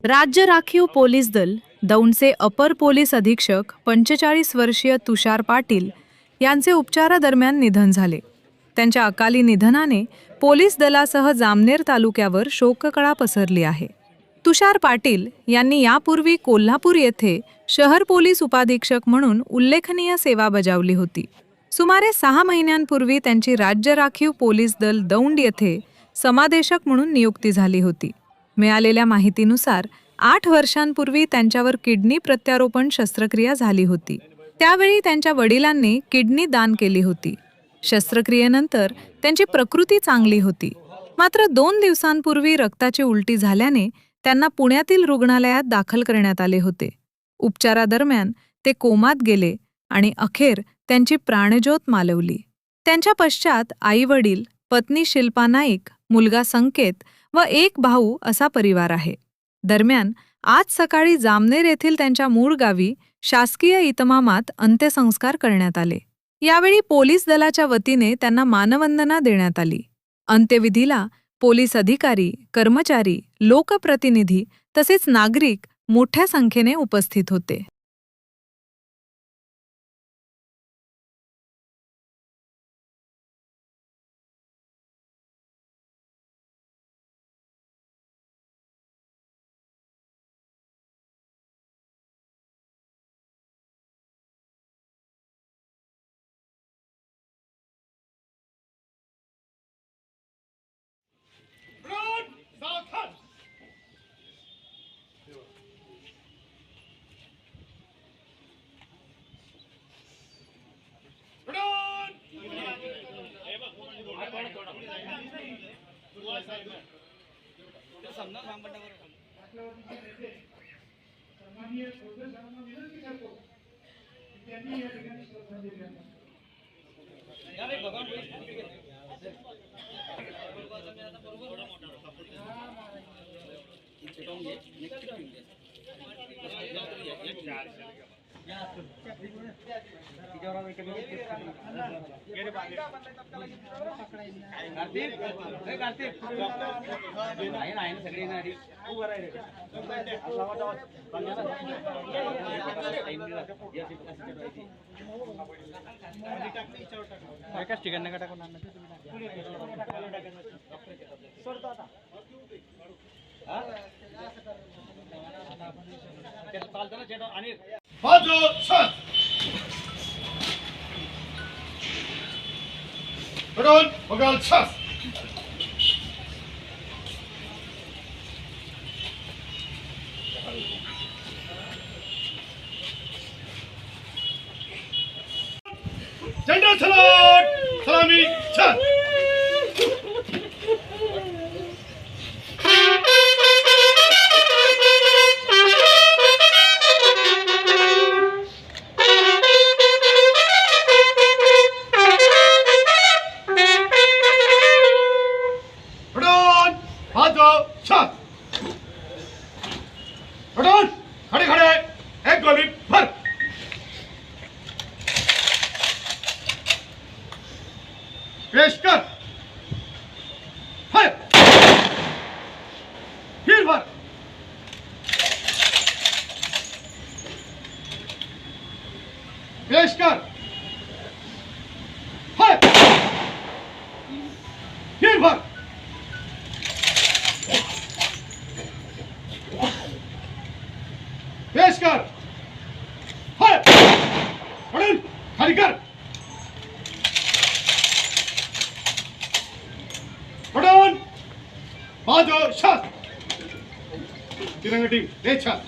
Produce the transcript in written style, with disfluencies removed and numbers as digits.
राज्य राखीव पोलीस दल दौंडचे अपर पोलीस अधीक्षक 45 वर्षीय तुषार पाटील यांचे उपचारादरम्यान निधन झाले. त्यांच्या अकाली निधनाने पोलीस दलासह जामनेर तालुक्यावर शोककळा पसरली आहे. तुषार पाटील यांनी यापूर्वी कोल्हापूर येथे शहर पोलीस उपाधीक्षक म्हणून उल्लेखनीय सेवा बजावली होती. सुमारे 6 महिन्यांपूर्वी त्यांची राज्य राखीव पोलीस दल दौंड येथे समादेशक म्हणून नियुक्ती झाली होती. मिळालेल्या माहितीनुसार 8 वर्षांपूर्वी त्यांच्यावर किडनी प्रत्यारोपण शस्त्रक्रिया झाली होती. त्यावेळी त्यांच्या वडिलांनी किडनी दान केली होती. शस्त्रक्रियेनंतर त्यांची प्रकृती चांगली होती. मात्र 2 दिवसांपूर्वी रक्ताची उलटी झाल्याने त्यांना पुण्यातील रुग्णालयात दाखल करण्यात आले होते. उपचारादरम्यान ते कोमात गेले आणि अखेर त्यांची प्राणज्योत मालवली. त्यांच्या पश्चात आई-वडील, पत्नी शिल्पा नाईक, मुलगा संकेत व एक भाऊ असा परिवार आहे. दरम्यान आज सकाळी जामनेर येथील त्यांच्या मूळ गावी शासकीय इतमामात अंत्यसंस्कार करण्यात आले. यावेळी पोलीस दलाच्या वतीने त्यांना मानवंदना देण्यात आली. अंत्यविधीला पोलीस अधिकारी, कर्मचारी, लोकप्रतिनिधी तसेच नागरिक मोठ्या संख्येने उपस्थित होते. जनरल सलाट सलामी छत खड़े खड़े एक गोली भर पेश कर फायर फिर भर पेश कर फायर फिर भर पेश कर फायर खाली कर पडून बाजू शॉट तिरंगा टीम एक शॉट